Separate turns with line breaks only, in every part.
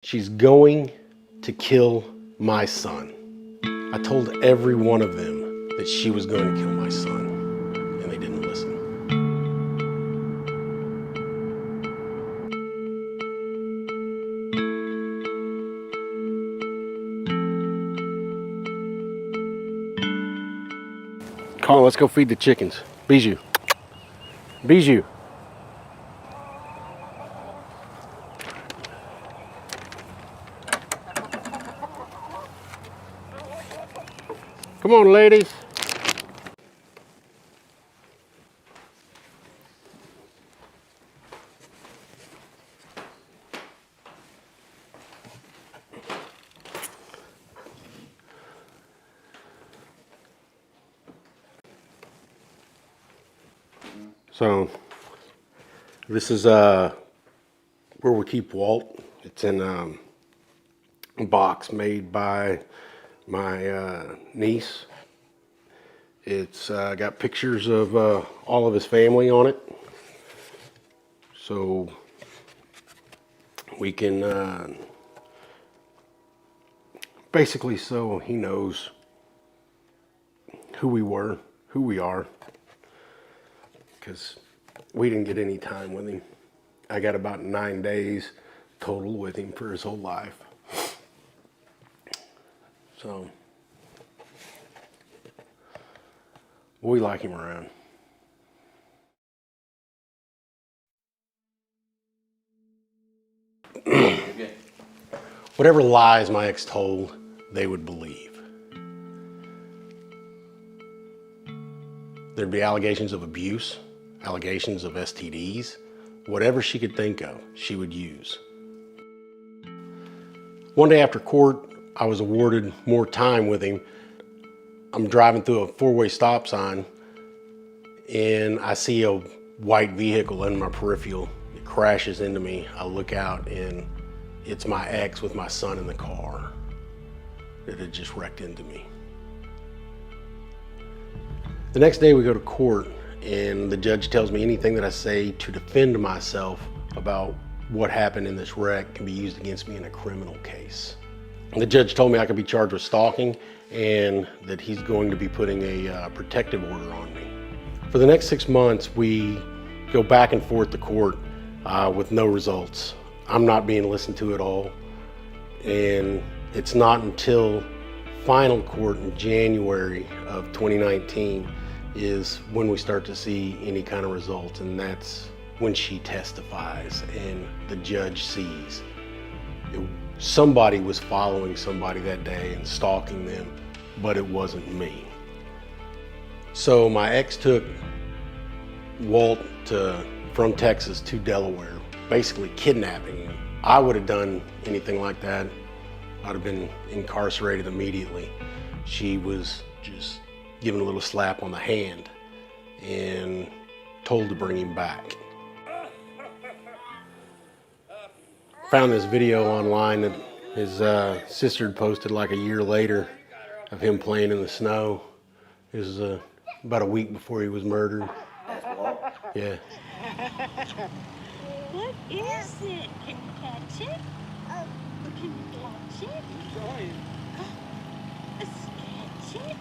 She's going to kill my son. I told every one of them that she was going to kill my son, and they didn't listen. Colin, let's go feed the chickens. Bijou. Bijou. Come on, ladies. So, this is where we keep Walt. It's in a box made by my niece. It's got pictures of all of his family on it, so we can basically, so he knows who we were, who we are, because we didn't get any time with him. I got about 9 days total with him for his whole life. So we like him around. Whatever lies my ex told, they would believe. There'd be allegations of abuse, allegations of STDs, whatever she could think of, she would use. One day after court, I was awarded more time with him. I'm driving through a four-way stop sign and I see a white vehicle in my peripheral. It crashes into me. I look out and it's my ex with my son in the car that had just wrecked into me. The next day we go to court and the judge tells me anything that I say to defend myself about what happened in this wreck can be used against me in a criminal case. The judge told me I could be charged with stalking and that he's going to be putting a protective order on me. For the next 6 months, we go back and forth to court with no results. I'm not being listened to at all. And it's not until final court in January of 2019 is when we start to see any kind of results, and that's when she testifies and the judge sees somebody was following somebody that day and stalking them, but it wasn't me. So my ex took Walt from Texas to Delaware, basically kidnapping him. I would have done anything like that. I'd have been incarcerated immediately. She was just given a little slap on the hand and told to bring him back. Found this video online that his sister had posted like a year later of him playing in the snow. It was about a week before he was murdered. Yeah.
What is it? Can you catch it? Can you catch it? Sketch it?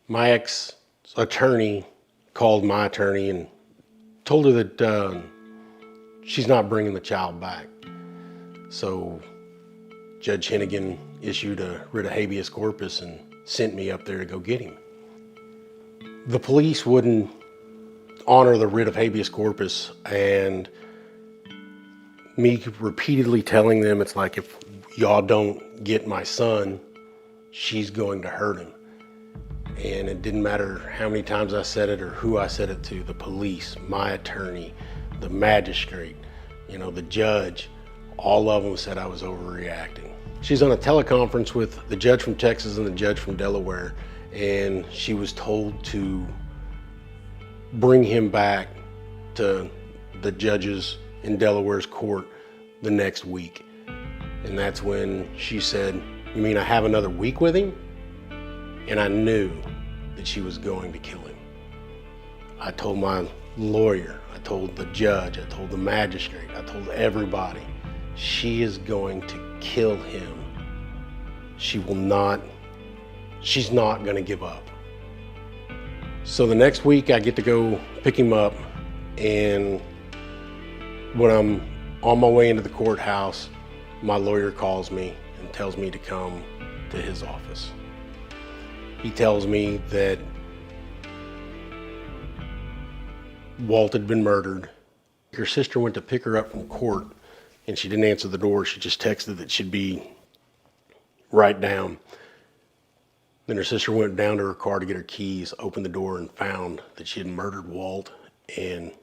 My ex-attorney called my attorney and told her that she's not bringing the child back. So Judge Hennigan issued a writ of habeas corpus and sent me up there to go get him. The police wouldn't honor the writ of habeas corpus, and me repeatedly telling them, it's like, if y'all don't get my son, she's going to hurt him. And it didn't matter how many times I said it or who I said it to, the police, my attorney, the magistrate, the judge, all of them said I was overreacting. She's on a teleconference with the judge from Texas and the judge from Delaware, and she was told to bring him back to the judges in Delaware's court the next week. And that's when she said, "You mean I have another week with him?" And I knew that she was going to kill him. I told my lawyer, I told the judge, I told the magistrate, I told everybody, she is going to kill him. She's not gonna give up. So the next week I get to go pick him up, and when I'm on my way into the courthouse, my lawyer calls me and tells me to come to his office. He tells me that Walt had been murdered. Her sister went to pick her up from court and she didn't answer the door. She just texted that she'd be right down. Then her sister went down to her car to get her keys, opened the door, and found that she had murdered Walt and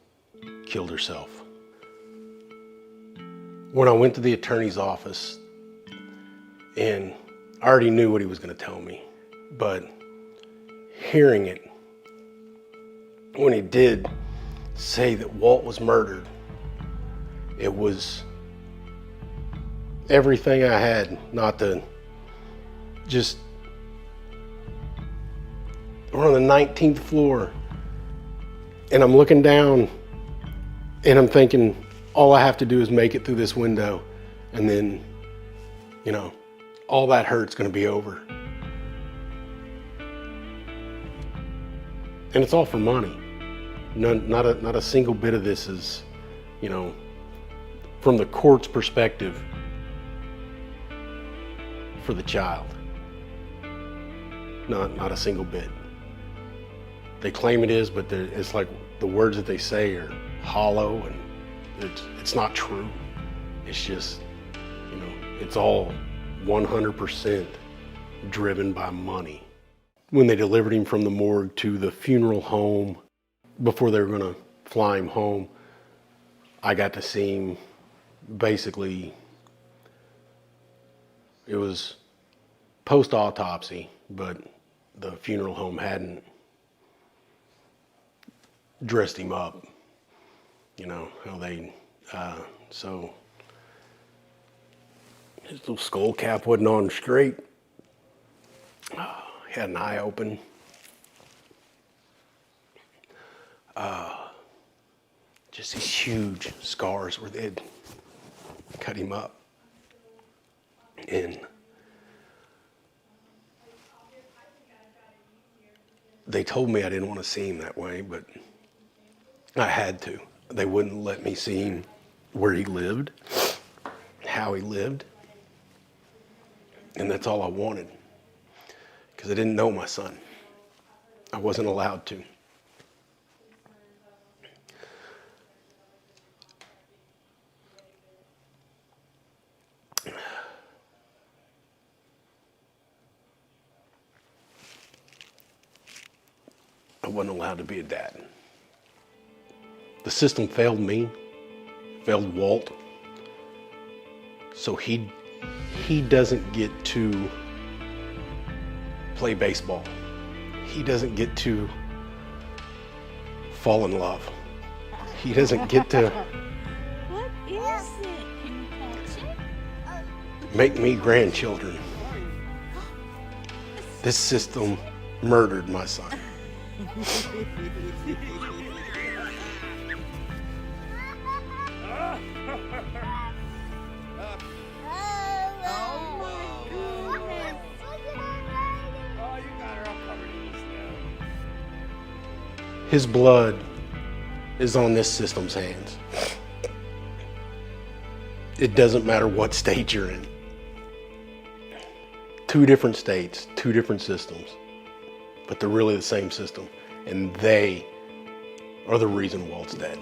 killed herself. When I went to the attorney's office, and I already knew what he was going to tell me, but hearing it, when he did say that Walt was murdered, it was everything I had not to just. We're on the 19th floor, and I'm looking down, and I'm thinking, all I have to do is make it through this window, and then, all that hurt's gonna be over. And it's all for money. Not a single bit of this is, from the court's perspective, for the child. Not a single bit. They claim it is, but it's like the words that they say are hollow, and it's not true. It's just, it's all 100% driven by money. When they delivered him from the morgue to the funeral home, before they were gonna fly him home, I got to see him. Basically, it was post-autopsy, but the funeral home hadn't dressed him up, how they, so his little skull cap wasn't on straight. He had an eye open. Just these huge scars where they'd cut him up. And they told me I didn't want to see him that way, but I had to. They wouldn't let me see him where he lived, how he lived. And that's all I wanted, because I didn't know my son. I wasn't allowed to. I wasn't allowed to be a dad. The system failed me, failed Walt, so he doesn't get to play baseball. He doesn't get to fall in love. He doesn't get to
What is it? Can you catch it?
make me grandchildren. This system murdered my son. His blood is on this system's hands. It doesn't matter what state you're in. 2 different states, 2 different systems, but they're really the same system, and they are the reason Walt's dead.